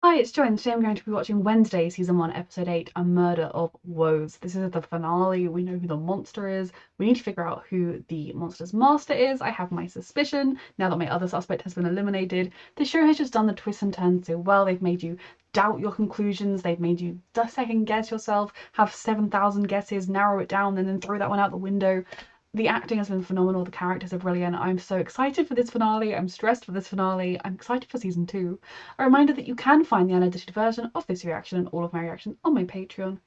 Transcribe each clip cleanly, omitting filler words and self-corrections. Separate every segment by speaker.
Speaker 1: Hi, it's Joy, and today I'm going to be watching Wednesday, Season 1, Episode 8, A Murder of Woes. This is the finale. We know who the monster is. We need to figure out who the monster's master is. I have my suspicion, now that my other suspect has been eliminated. The show has just done the twists and turns so well. They've made you doubt your conclusions. They've made you second guess yourself, have 7,000 guesses, narrow it down, and then throw that one out the window. The acting has been phenomenal. The characters are brilliant. I'm so excited for this finale. I'm stressed for this finale. I'm excited for season 2. A reminder that you can find the unedited version of this reaction and all of my reactions on my Patreon.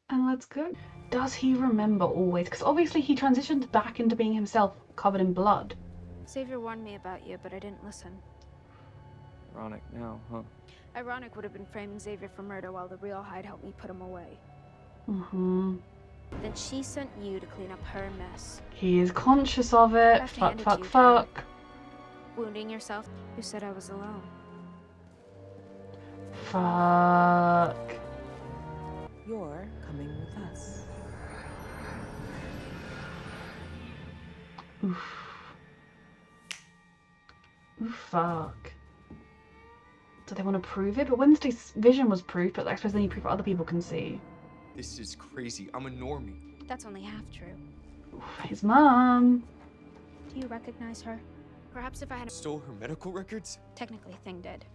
Speaker 1: And let's go. Does he remember always? Because obviously he transitioned back into being himself, covered in blood.
Speaker 2: Xavier warned me about you, but I didn't listen.
Speaker 3: Ironic now, huh?
Speaker 2: Ironic would have been framing Xavier for murder while the real Hyde helped me put him away. Then she sent you to clean up her mess.
Speaker 1: He is conscious of it. Fuck.
Speaker 2: Wounding yourself. You said I was alone.
Speaker 1: Fuck.
Speaker 4: You're coming with us.
Speaker 1: Oof. Oof, fuck. Do they want to prove it? But Wednesday's vision was proof, but I suppose they need proof other people can see.
Speaker 3: This is crazy. I'm a normie.
Speaker 2: That's only half true.
Speaker 1: Oof, his mom.
Speaker 2: Do you recognize her? Perhaps if I had
Speaker 3: Stole her medical records?
Speaker 2: Technically, Thing did.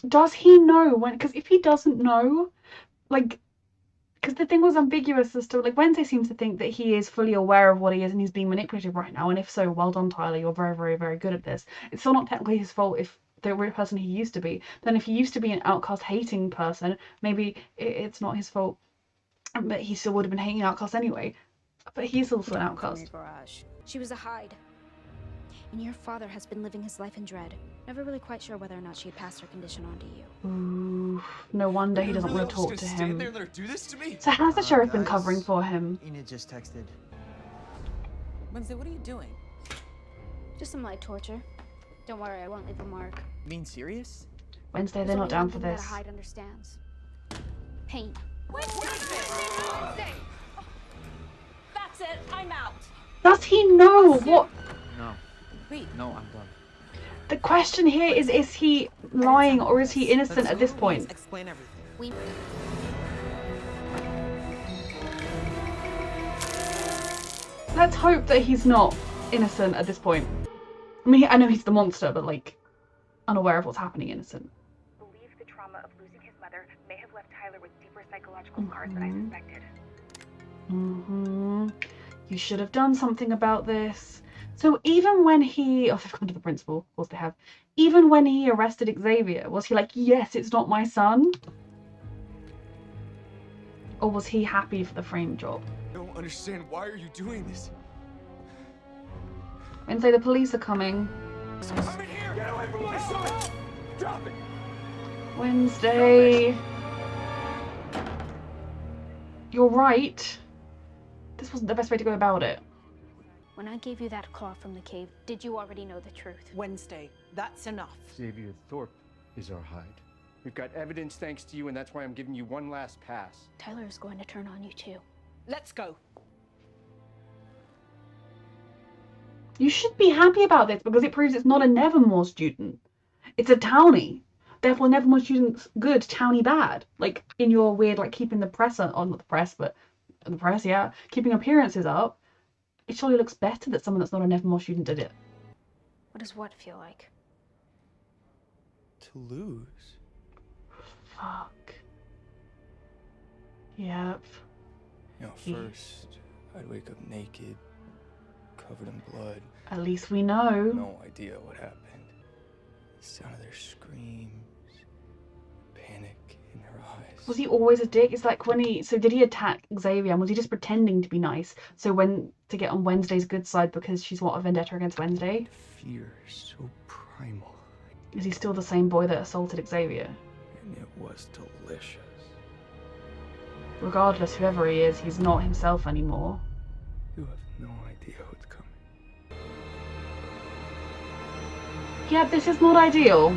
Speaker 1: Does he know when? Because if he doesn't know, like, because the thing was ambiguous as to, like, Wednesday seems to think that he is fully aware of what he is and he's being manipulated right now. And if so, well done, Tyler. You're very, very, very good at this. It's still not technically his fault if the real person he used to be. Then if he used to be an outcast hating person, maybe it's not his fault. But he still would have been hating outcasts anyway. But he's also an outcast.
Speaker 2: She was a Hyde. And your father has been living his life in dread. Never really quite sure whether or not she had passed her condition on to you.
Speaker 1: Ooh, no wonder he doesn't want to talk to him.
Speaker 3: There and let her do this to me?
Speaker 1: So has the sheriff been covering for him?
Speaker 5: Enid just texted.
Speaker 4: Wednesday, what are you doing?
Speaker 2: Just some light torture. Don't worry, I won't leave a mark.
Speaker 5: Being serious?
Speaker 1: Wednesday, they're not down for
Speaker 2: That
Speaker 1: this.
Speaker 2: Hyde understands. Pain.
Speaker 6: Wednesday! That's it, I'm out.
Speaker 1: Does he know what?
Speaker 5: No.
Speaker 4: Wait.
Speaker 5: No, I'm done.
Speaker 1: The question here is he lying or is he innocent at this point?
Speaker 4: Explain everything.
Speaker 2: We...
Speaker 1: Let's hope that he's not innocent at this point. I mean, I know he's the monster, but, like, unaware of what's happening, innocent.
Speaker 7: Believes the trauma of losing his mother may have left Tyler with deeper psychological scars than I suspected.
Speaker 1: You should have done something about this. So even when he... Oh, they've gone to the principal. Of course they have. Even when he arrested Xavier, was he like, yes, it's not my son? Or was he happy for the frame job?
Speaker 3: I don't understand. Why are you doing this?
Speaker 1: Wednesday, the police are coming.
Speaker 3: I'm in here! Get away from my son! Drop it!
Speaker 1: Wednesday. You're right. This wasn't the best way to go about it.
Speaker 2: When I gave you that claw from the cave, did you already know the truth?
Speaker 4: Wednesday, that's enough.
Speaker 8: Xavier Thorpe is our Hyde. We've got evidence thanks to you, and that's why I'm giving you one last pass.
Speaker 2: Tyler is going to turn on you too.
Speaker 4: Let's go.
Speaker 1: You should be happy about this because it proves it's not a Nevermore student. It's a townie. Therefore, Nevermore student's good, townie bad. Like, in your weird, like, keeping the press on, not the press, but the press, yeah, keeping appearances up. It surely looks better that someone that's not a Nevermore student did it.
Speaker 2: What does what feel like?
Speaker 3: To lose.
Speaker 1: Fuck. Yep.
Speaker 3: You know, first, I'd wake up naked, covered in blood.
Speaker 1: At least we know.
Speaker 3: No idea what happened. The sound of their screams, panic in their eyes.
Speaker 1: Was he always a dick? It's like when he... So did he attack Xavier and was he just pretending to be nice? So to get on Wednesday's good side because she's what, a vendetta against Wednesday?
Speaker 3: Fear is so primal.
Speaker 1: Is he still the same boy that assaulted Xavier?
Speaker 3: And it was delicious.
Speaker 1: Regardless, whoever he is, he's not himself anymore.
Speaker 3: You have no idea what's coming.
Speaker 1: Yeah, this is not ideal.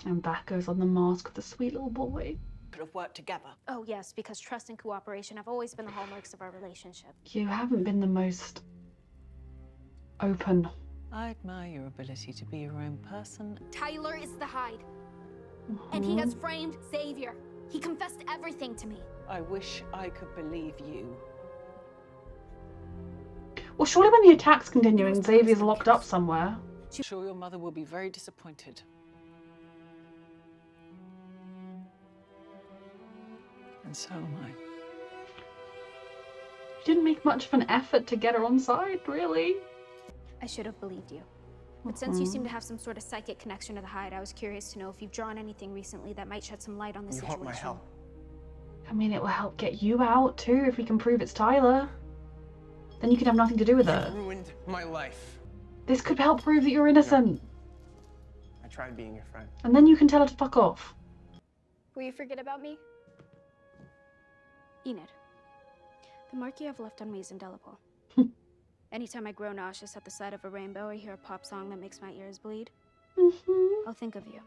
Speaker 1: And back goes on the mask of the sweet little boy.
Speaker 4: Could have worked together.
Speaker 2: Oh yes, because trust and cooperation have always been the hallmarks of our relationship.
Speaker 1: You haven't been the most open
Speaker 4: I admire your ability to be your own person.
Speaker 2: Tyler is the Hyde. And he has framed Xavier. He confessed everything to me.
Speaker 4: I wish I could believe you.
Speaker 1: Well, surely when the attack's continuing, Xavier's locked up somewhere.
Speaker 4: I'm sure your mother will be very disappointed. And so am I.
Speaker 1: You didn't make much of an effort to get her on side, really.
Speaker 2: I should have believed you. But since you seem to have some sort of psychic connection to the Hyde, I was curious to know if you've drawn anything recently that might shed some light on the
Speaker 5: You
Speaker 2: situation.
Speaker 5: want my help?
Speaker 1: I mean, it will help get you out too if we can prove it's Tyler. Then you can have nothing to do with
Speaker 5: You
Speaker 1: it.
Speaker 5: ruined my life.
Speaker 1: This could help prove that you're innocent.
Speaker 5: I tried being your friend.
Speaker 1: And then you can tell her to fuck off.
Speaker 2: Will you forget about me? Enid, the mark you have left on me is indelible. Anytime I grow nauseous at the sight of a rainbow or hear a pop song that makes my ears bleed, I'll think of you.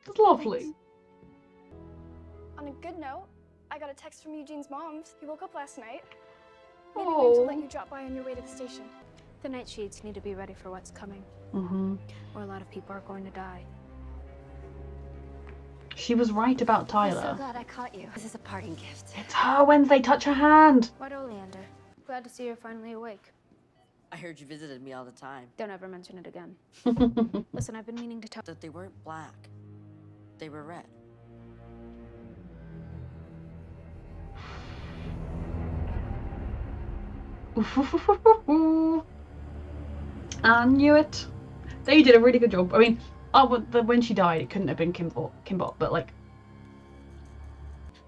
Speaker 1: It's lovely.
Speaker 2: Thanks.
Speaker 9: On a good note, I got a text from Eugene's mom. He woke up last night. Maybe we need to let you drop by on your way to the station.
Speaker 2: The night shades need to be ready for what's coming. Or a lot of people are going to die.
Speaker 1: She was right about
Speaker 2: I'm so
Speaker 1: Tyler.
Speaker 2: glad I caught you. This is a parting gift.
Speaker 1: It's her Wednesday, touch her hand.
Speaker 2: What, Oleander? Glad to see you're finally awake.
Speaker 10: I heard you visited me all the time.
Speaker 2: Don't ever mention it again. Listen, I've been meaning to tell.
Speaker 10: That they weren't black. They were red.
Speaker 1: I knew it. They did a really good job. I mean, when she died, it couldn't have been Kimbot, but like...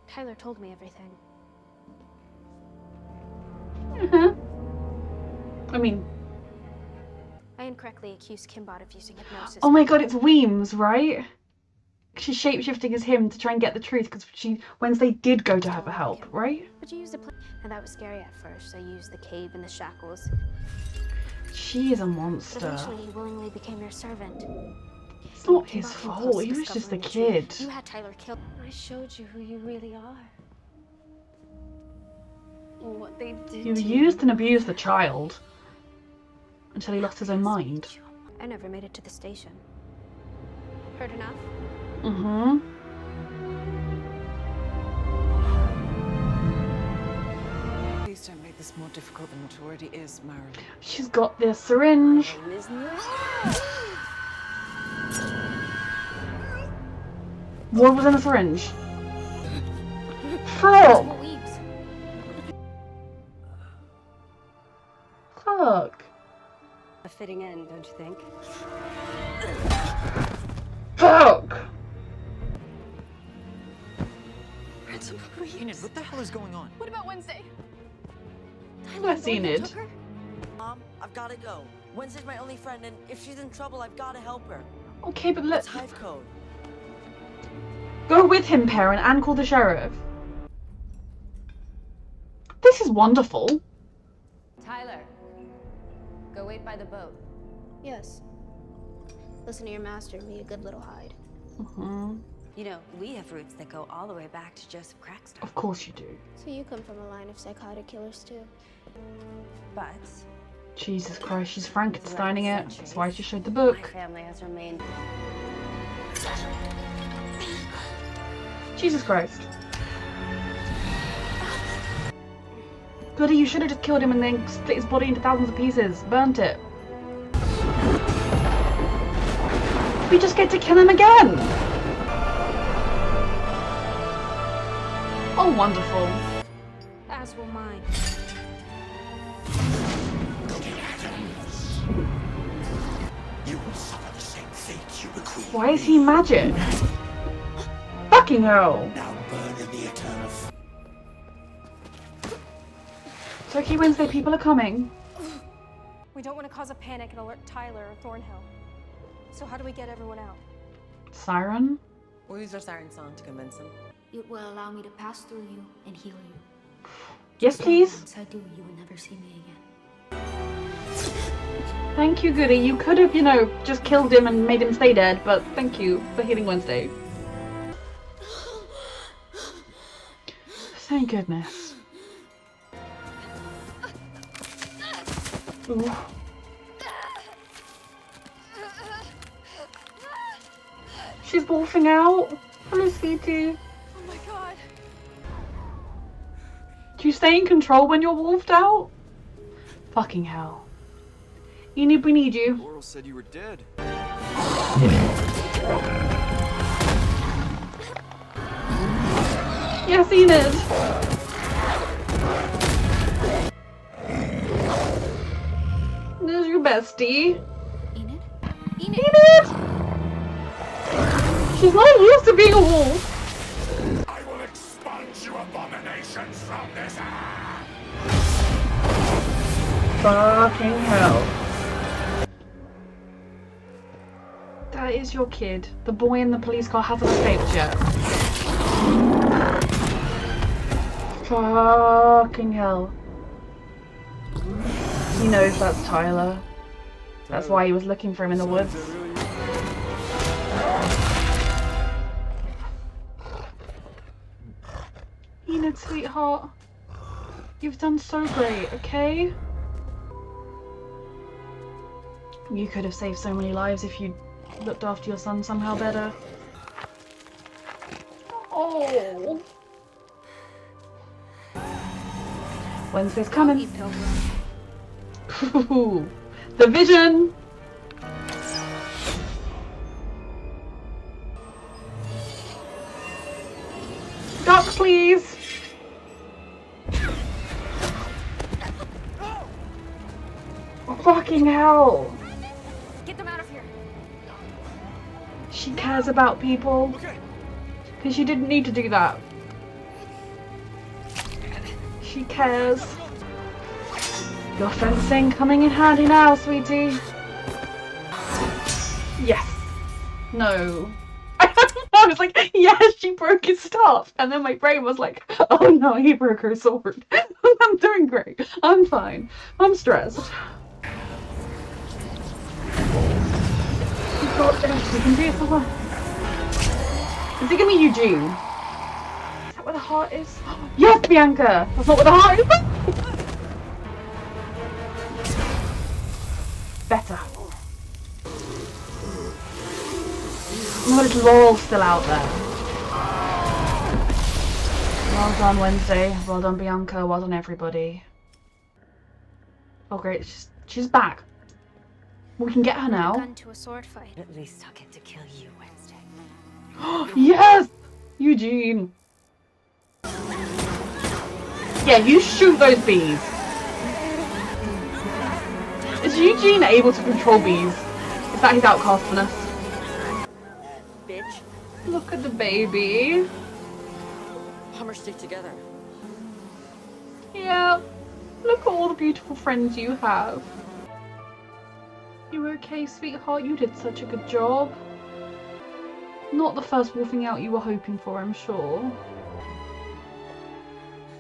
Speaker 2: Tyler told me everything.
Speaker 1: I mean...
Speaker 2: I incorrectly accused Kimbot of using hypnosis.
Speaker 1: Oh my god, it's Weems, right? She's shapeshifting as him to try and get the truth, because Wednesday did go to her for help, right?
Speaker 2: But you used a and that was scary at first. I used the cave and the shackles.
Speaker 1: She is a
Speaker 2: But
Speaker 1: monster.
Speaker 2: eventually he willingly became your servant.
Speaker 1: It's not
Speaker 2: Kimbot
Speaker 1: his
Speaker 2: came close
Speaker 1: fault,
Speaker 2: to
Speaker 1: he was just a
Speaker 2: discovering the
Speaker 1: kid.
Speaker 2: truth. You had Tyler killed. I showed you who you really are. What they did
Speaker 1: You
Speaker 2: to
Speaker 1: used and abused the child until he lost his own mind.
Speaker 2: I never made it to the station. Heard enough?
Speaker 4: Please don't make this more difficult than it already is, Marilyn.
Speaker 1: She's got the syringe. What was in the syringe? Fuck!
Speaker 2: What weeps?
Speaker 1: Fuck.
Speaker 10: A fitting end, don't you think?
Speaker 1: Fuck!
Speaker 5: Enid, what the hell is going on?
Speaker 9: What about Wednesday?
Speaker 1: That's Enid.
Speaker 10: Mom, I've got to go. Wednesday's my only friend, and if she's in trouble, I've got to help her.
Speaker 1: Okay, but
Speaker 10: It's
Speaker 1: let's
Speaker 10: Hive code.
Speaker 1: go with him, parent, and call the sheriff. This is wonderful.
Speaker 6: Tyler, go wait by the boat.
Speaker 2: Yes. Listen to your master and be a good little Hyde.
Speaker 10: You know, we have roots that go all the way back to Joseph Crackstone.
Speaker 1: Of course you do.
Speaker 2: So you come from a line of psychotic killers too.
Speaker 10: But
Speaker 1: Jesus Christ, she's Frankensteining it. That's
Speaker 10: centuries,
Speaker 1: why she showed the
Speaker 10: my
Speaker 1: book.
Speaker 10: family has remained.
Speaker 1: Jesus Christ. Goody, you should have just killed him and then split his body into thousands of pieces. Burnt it. We just get to kill him again! Oh, wonderful.
Speaker 2: As will mine.
Speaker 3: You will suffer the same fate you bequeathed.
Speaker 1: Why is he magic? Fucking hell.
Speaker 3: Now burn in the eternal
Speaker 1: It's okay, Wednesday, people are coming.
Speaker 9: We don't want to cause a panic and alert Tyler or Thornhill. So how do we get everyone out?
Speaker 1: Siren?
Speaker 10: We'll use our siren song to convince them.
Speaker 2: It will allow me to pass through you and heal you.
Speaker 1: Yes, please.
Speaker 2: Once I do, you will never see me again.
Speaker 1: Thank you, Goody. You could have, just killed him and made him stay dead, but thank you for healing Wednesday. Thank goodness. Ooh. She's wolfing out. Hello, sweetie.
Speaker 9: Oh my god.
Speaker 1: Do you stay in control when you're wolfed out? Fucking hell. Enid, we need you.
Speaker 11: Laurel said you were dead.
Speaker 1: Yes, Enid. There's your bestie.
Speaker 2: Enid?
Speaker 1: Enid! She's not used to being a wolf.
Speaker 11: I will expunge you abominations from this earth.
Speaker 1: Fucking hell. That is your kid. The boy in the police car hasn't escaped yet. Fucking hell. He knows that's Tyler. That's why he was looking for him in the woods. Enid, sweetheart. You've done so great, okay? You could have saved so many lives if you looked after your son somehow better. Oh. Wednesday's coming. Ooh, the vision. Duck, please. Fucking hell.
Speaker 2: Get them out of here.
Speaker 1: She cares about people. Because she didn't need to do that. She cares. Your fencing coming in handy now, sweetie. Yes. No. I was like, yes, she broke his stuff. And then my brain was like, oh no, he broke her sword. I'm doing great. I'm fine. I'm stressed. You got this. You can do it for her. Is it gonna be Eugene? Is that where the heart is? Yes, Bianca! That's not where the heart is! Better. Oh, there's Laurel still out there. Well done, Wednesday. Well done, Bianca. Well done, everybody. Oh, great. She's back. We can get her now.
Speaker 2: Gun to a sword fight.
Speaker 10: At least I'll get to kill you Wednesday.
Speaker 1: Yes! Eugene. Yeah, you shoot those bees. Is Eugene able to control bees? Is that his outcastness?
Speaker 10: Bitch.
Speaker 1: Look at the baby.
Speaker 10: Hummer stick together.
Speaker 1: Yeah. Look at all the beautiful friends you have. You okay, sweetheart? You did such a good job. Not the first wolfing out you were hoping for, I'm sure.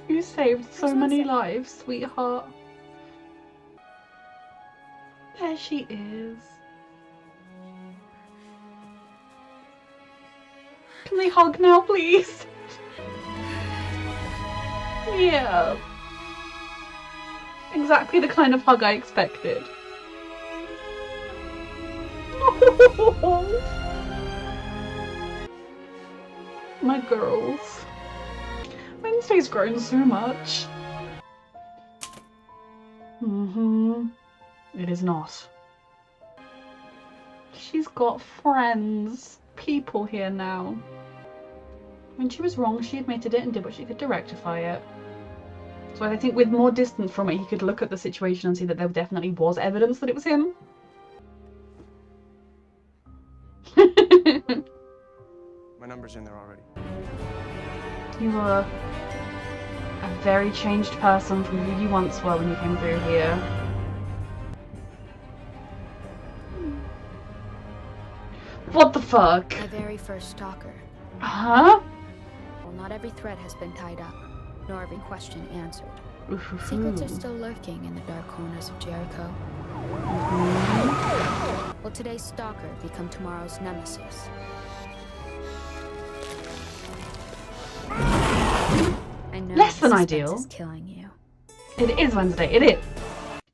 Speaker 1: You saved so many lives, sweetheart. There she is. Can they hug now, please? Yeah. Exactly the kind of hug I expected. My girls. Wednesday's grown so much. It is not. She's got friends. People here now. When she was wrong, she admitted it and did what she could to rectify it. So I think with more distance from it, he could look at the situation and see that there definitely was evidence that it was him.
Speaker 5: My number's in there already.
Speaker 1: You were a very changed person from who you once were when you came through here. What the fuck?
Speaker 2: My very first stalker.
Speaker 1: Huh?
Speaker 2: Well, not every thread has been tied up, nor every question answered.
Speaker 1: Ooh.
Speaker 2: Secrets are still lurking in the dark corners of Jericho. Will today's stalker become tomorrow's nemesis? I know
Speaker 1: Less than
Speaker 2: suspense
Speaker 1: ideal.
Speaker 2: is killing you.
Speaker 1: It is Wednesday. It is.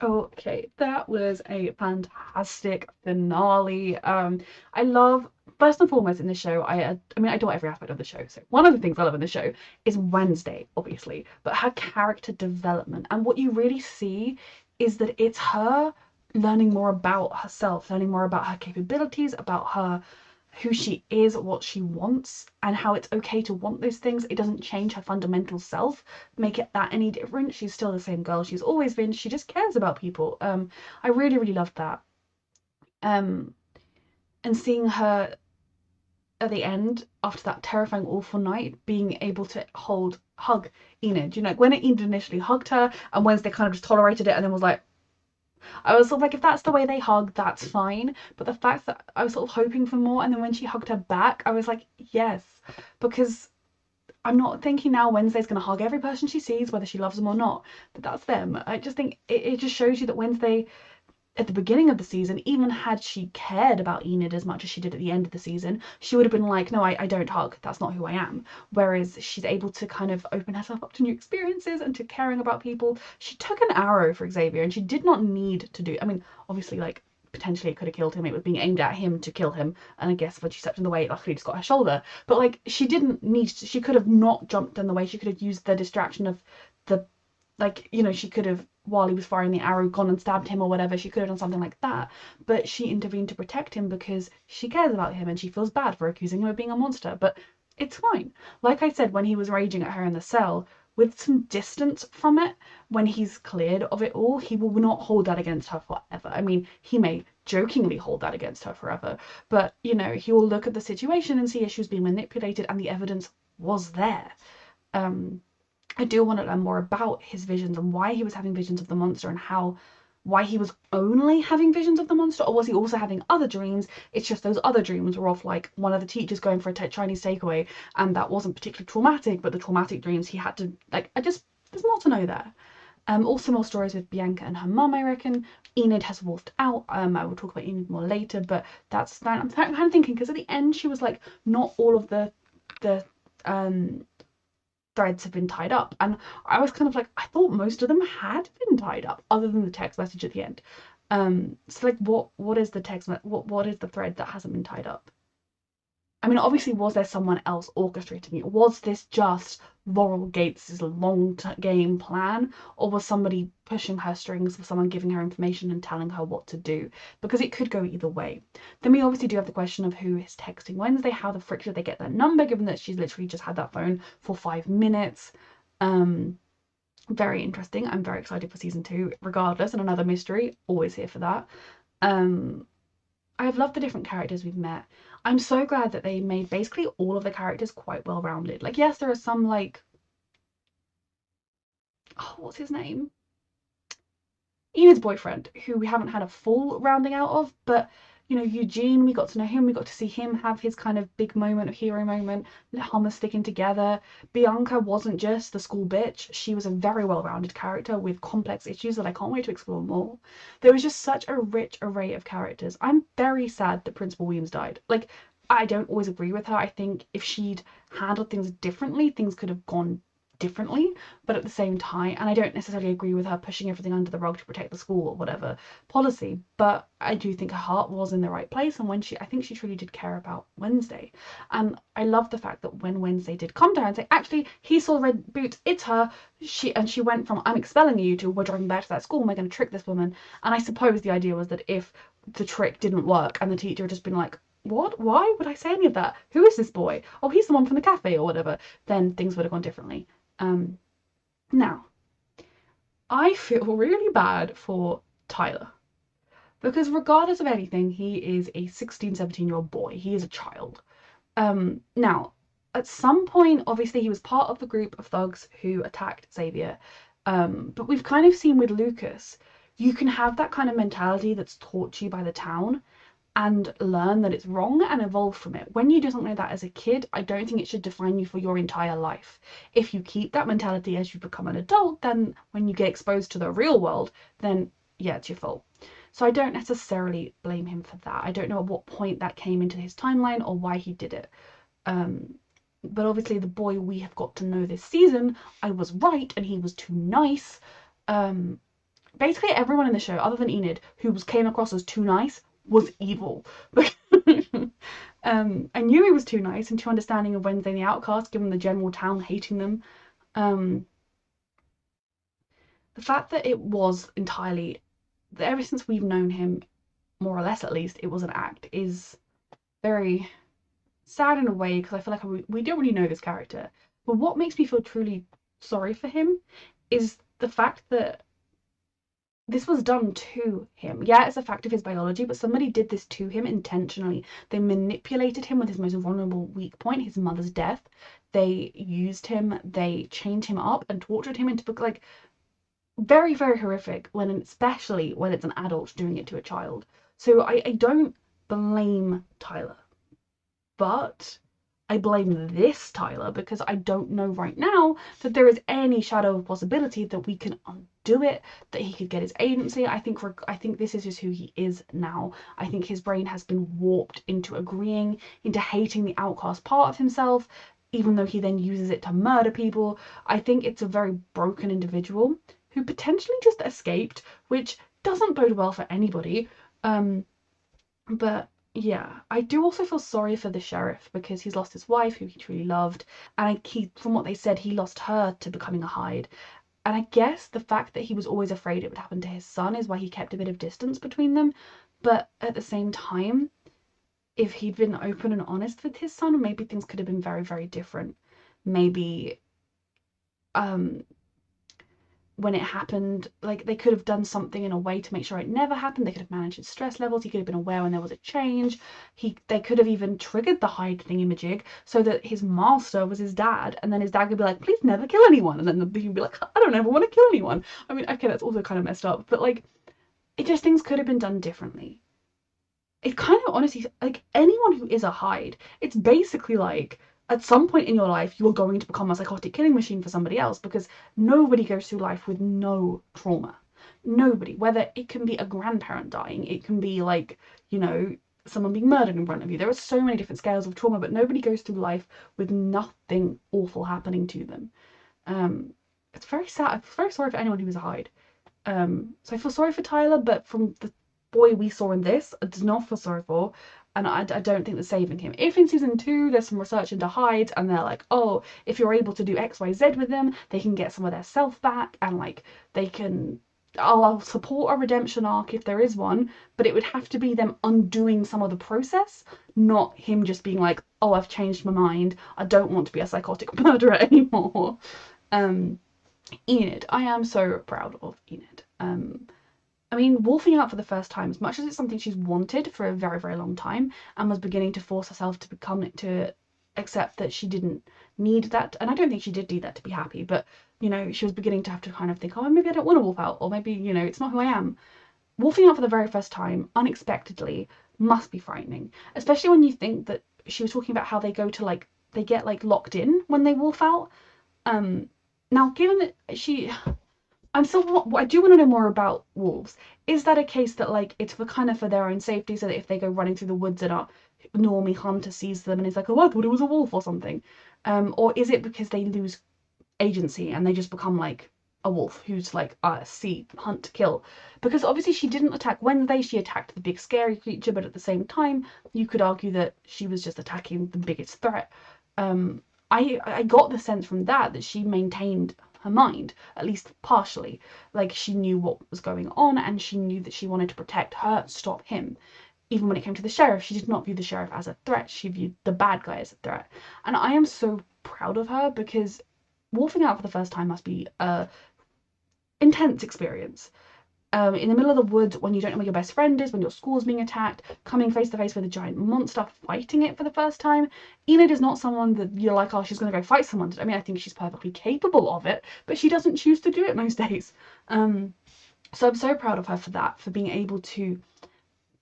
Speaker 1: Okay, that was a fantastic finale. I love, first and foremost in the show, I mean I adore every aspect of the show. So one of the things I love in the show is Wednesday, obviously, but her character development, and what you really see is that it's her learning more about herself, learning more about her capabilities, about her who she is, what she wants, and how it's okay to want those things. It doesn't change her fundamental self, make it that any different. She's still the same girl she's always been. She just cares about people. I really, really loved that. Um, and seeing her at the end after that terrifying, awful night, being able to hug Enid. You know, when Enid initially hugged her, and Wednesday kind of just tolerated it, and then was like, I was sort of like, if that's the way they hug, that's fine. But the fact that I was sort of hoping for more, and then when she hugged her back, I was like, yes, because I'm not thinking now Wednesday's going to hug every person she sees, whether she loves them or not. But that's them. I just think it just shows you that Wednesday, at the beginning of the season, even had she cared about Enid as much as she did at the end of the season, she would have been like, no, I don't hug. That's not who I am. Whereas she's able to kind of open herself up to new experiences and to caring about people. She took an arrow for Xavier, and she did not need to do. I mean, obviously, like, potentially it could have killed him. It was being aimed at him to kill him. And I guess when she stepped in the way, it luckily just got her shoulder. But like, she didn't need to, she could have not jumped in the way. She could have used the distraction of the, like, you know, she could have, while he was firing the arrow, gone and stabbed him or whatever. She could have done something like that, but she intervened to protect him because she cares about him and she feels bad for accusing him of being a monster. But it's fine. Like I said, when he was raging at her in the cell, with some distance from it, when he's cleared of it all, he will not hold that against her forever. I mean, he may jokingly hold that against her forever, but, you know, he will look at the situation and see issues being manipulated, and the evidence was there. I do want to learn more about his visions and why he was having visions of the monster, and why he was only having visions of the monster, or was he also having other dreams? It's just those other dreams were of like one of the teachers going for a Chinese takeaway, and that wasn't particularly traumatic, but the traumatic dreams he had to, like, there's more to know there. Also more stories with Bianca and her mum, I reckon. Enid has wolfed out. I will talk about Enid more later, but I'm kind of thinking, because at the end she was like, not all of the threads have been tied up, and I was kind of like, I thought most of them had been tied up other than the text message at the end. So like, what is the what is the thread that hasn't been tied up? I mean, obviously, was there someone else orchestrating it? Was this just Laurel Gates' long game plan, or was somebody pushing her strings, was someone giving her information and telling her what to do? Because it could go either way. Then we obviously do have the question of who is texting Wednesday. How the frick did they get that number, given that she's literally just had that phone for 5 minutes? Very interesting. I'm very excited for season 2, regardless, and another mystery. Always here for that. I've loved the different characters we've met. I'm so glad that they made basically all of the characters quite well rounded. Like, yes, there are some, like, oh, what's his name? Enid's boyfriend, who we haven't had a full rounding out of, but, you know, Eugene, we got to know him, we got to see him have his kind of big moment, of hero moment, Hummer sticking together. Bianca wasn't just the school bitch, she was a very well-rounded character with complex issues that I can't wait to explore more. There was just such a rich array of characters. I'm very sad that Principal Weems died. Like, I don't always agree with her. I think if she'd handled things differently, things could have gone differently, but at the same time, and I don't necessarily agree with her pushing everything under the rug to protect the school or whatever policy, but I do think her heart was in the right place, and I think she truly did care about Wednesday. And I love the fact that when Wednesday did come to her and say, actually, he saw red boots, it's her, she went from, I'm expelling you, to we're driving back to that school and we're going to trick this woman. And I suppose the idea was that if the trick didn't work and the teacher had just been like, what? Why would I say any of that? Who is this boy? Oh, he's the one from the cafe or whatever. Then things would have gone differently. Now, I feel really bad for Tyler, because regardless of anything, he is a 16, 17-year-old boy. He is a child. Now, at some point, obviously, he was part of the group of thugs who attacked Xavier. But we've kind of seen with Lucas, you can have that kind of mentality that's taught to you by the town, and learn that it's wrong and evolve from it. When you do something like that as a kid, I don't think it should define you for your entire life. If you keep that mentality as you become an adult, then when you get exposed to the real world, then yeah, it's your fault. So I don't necessarily blame him for that. I don't know at what point that came into his timeline or why he did it. But obviously the boy we have got to know this season, I was right and he was too nice. basically everyone in the show, other than Enid, who came across as too nice, was evil. I knew he was too nice and too understanding of Wednesday and the Outcast, given the general town hating them. The fact that it was entirely, ever since we've known him, more or less at least, it was an act, is very sad in a way, because I feel like we don't really know this character. But what makes me feel truly sorry for him is the fact that this was done to him. Yeah, it's a fact of his biology, but somebody did this to him intentionally. They manipulated him with his most vulnerable weak point, his mother's death. They used him, they chained him up and tortured him into, like, very, very horrific, especially when it's an adult doing it to a child. So I don't blame Tyler, but I blame this Tyler because I don't know right now that there is any shadow of possibility that we can undo it, that he could get his agency. I think this is just who he is now. I think his brain has been warped into into hating the outcast part of himself, even though he then uses it to murder people. I think it's a very broken individual who potentially just escaped, which doesn't bode well for anybody. But yeah, I do also feel sorry for the sheriff because he's lost his wife, who he truly loved, and from what they said, he lost her to becoming a Hyde. And I guess the fact that he was always afraid it would happen to his son is why he kept a bit of distance between them. But at the same time, if he'd been open and honest with his son, maybe things could have been very, very different. Maybe when it happened, like, they could have done something in a way to make sure it never happened. They could have managed his stress levels. He could have been aware when there was a change. They could have even triggered the Hyde thingamajig so that his master was his dad, and then his dad could be like, please never kill anyone, and then he'd be like, I don't ever want to kill anyone. I mean, okay, that's also kind of messed up, but like, things could have been done differently. It kind of honestly, like, anyone who is a Hyde, it's basically like, at some point in your life, you are going to become a psychotic killing machine for somebody else, because nobody goes through life with no trauma. Nobody. Whether it can be a grandparent dying, it can be like, someone being murdered in front of you. There are so many different scales of trauma, but nobody goes through life with nothing awful happening to them. It's very sad. I feel very sorry for anyone who was a Hyde. So I feel sorry for Tyler, but from the boy we saw in this, I did not feel sorry for. And I don't think they're saving him. If in season 2 there's some research into Hyde and they're like, oh, if you're able to do X, Y, Z with them, they can get some of their self back, and like I'll support a redemption arc if there is one, but it would have to be them undoing some of the process, not him just being like, oh, I've changed my mind, I don't want to be a psychotic murderer anymore. Enid, I am so proud of Enid. I mean, wolfing out for the first time, as much as it's something she's wanted for a very, very long time, and was beginning to force herself to accept that she didn't need that, and I don't think she did need that to be happy, but, she was beginning to have to kind of think, oh, maybe I don't want to wolf out, or maybe, it's not who I am. Wolfing out for the very first time, unexpectedly, must be frightening, especially when you think that she was talking about how they go to, they get, locked in when they wolf out. Now, given that I do want to know more about wolves. Is that a case that, it's for their own safety, so that if they go running through the woods and normally hunter sees them and is like, oh, I thought it was a wolf or something? Or is it because they lose agency and they just become like a wolf who's see, hunt, kill? Because obviously she didn't attack Wednesday, she attacked the big scary creature, but at the same time, you could argue that she was just attacking the biggest threat. I got the sense from that she maintained her mind, at least partially. She knew what was going on, and she knew that she wanted to protect her, stop him. Even when it came to the sheriff, she did not view the sheriff as a threat, she viewed the bad guy as a threat. And I am so proud of her, because wolfing out for the first time must be a intense experience. In the middle of the woods, when you don't know where your best friend is, when your school's being attacked, coming face to face with a giant monster, fighting it for the first time. Enid is not someone that you're like, oh, she's going to go fight someone. I mean, I think she's perfectly capable of it, but she doesn't choose to do it most days. So I'm so proud of her for that, for being able to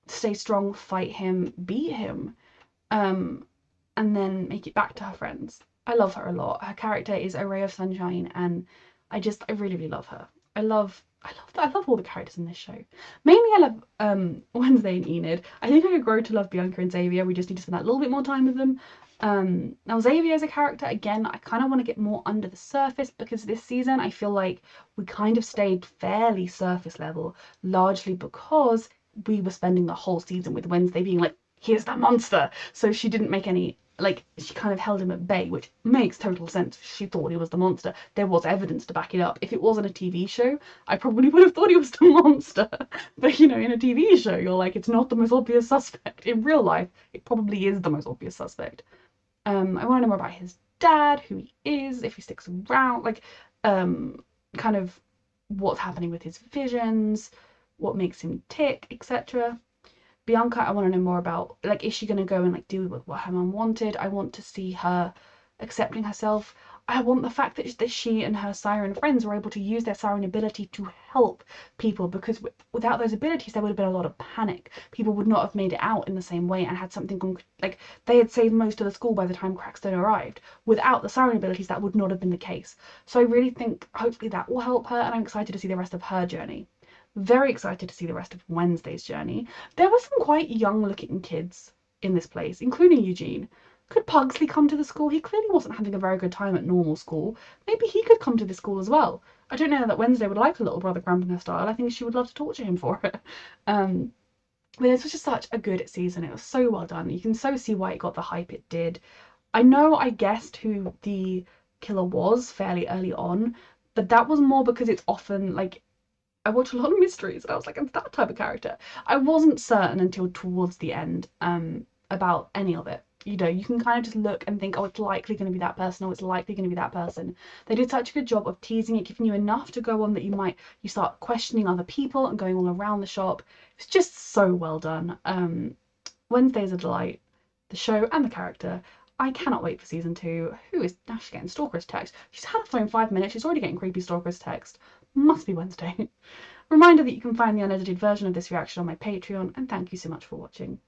Speaker 1: stay strong, fight him, beat him, and then make it back to her friends. I love her a lot. Her character is a ray of sunshine, and I really, really love her. I love I love all the characters in this show. Mainly I love Wednesday and Enid. I think I could grow to love Bianca and Xavier. We just need to spend that little bit more time with them. Now Xavier as a character, again, I kind of want to get more under the surface because this season I feel like we kind of stayed fairly surface level, largely because we were spending the whole season with Wednesday being like, here's the monster. So she didn't make any, like, she kind of held him at bay, which makes total sense. She thought he was the monster. There was evidence to back it up. If it wasn't a TV show, I probably would have thought he was the monster. But, you know, in a TV show, you're like, it's not the most obvious suspect. In real life, it probably is the most obvious suspect. I want to know more about his dad, who he is, if he sticks around, like, kind of what's happening with his visions, what makes him tick, etc. Bianca, I want to know more about, like, is she going to go and like deal with what her mum wanted? I want to see her accepting herself. I want the fact that she and her siren friends were able to use their siren ability to help people, because without those abilities there would have been a lot of panic. People would not have made it out in the same way and had something like they had saved most of the school by the time Crackstone arrived. Without the siren abilities that would not have been the case. So I really think hopefully that will help her, and I'm excited to see the rest of her journey. Very excited to see the rest of Wednesday's journey. There were some quite young looking kids in this place, including Eugene. Could Pugsley come to the school? He clearly wasn't having a very good time at normal school. Maybe he could come to the school as well. I don't know that Wednesday would like a little brother cramping her style. I think she would love to talk to him for it. But this was just such a good season. It was so well done. You can so see why it got the hype it did. I know I guessed who the killer was fairly early on, but that was more because it's often like, I watch a lot of mysteries and I was like, it's that type of character. I wasn't certain until towards the end about any of it. You know, you can kind of just look and think, oh, it's likely going to be that person, or it's likely going to be that person. They did such a good job of teasing it, giving you enough to go on that you start questioning other people and going all around the shop. It's just so well done. Wednesday's a delight. The show and the character. I cannot wait for season 2. Who is now? She's getting Stalker's text. She's had the phone 5 minutes. She's already getting creepy Stalker's text. Must be Wednesday. Reminder that you can find the unedited version of this reaction on my Patreon, and thank you so much for watching.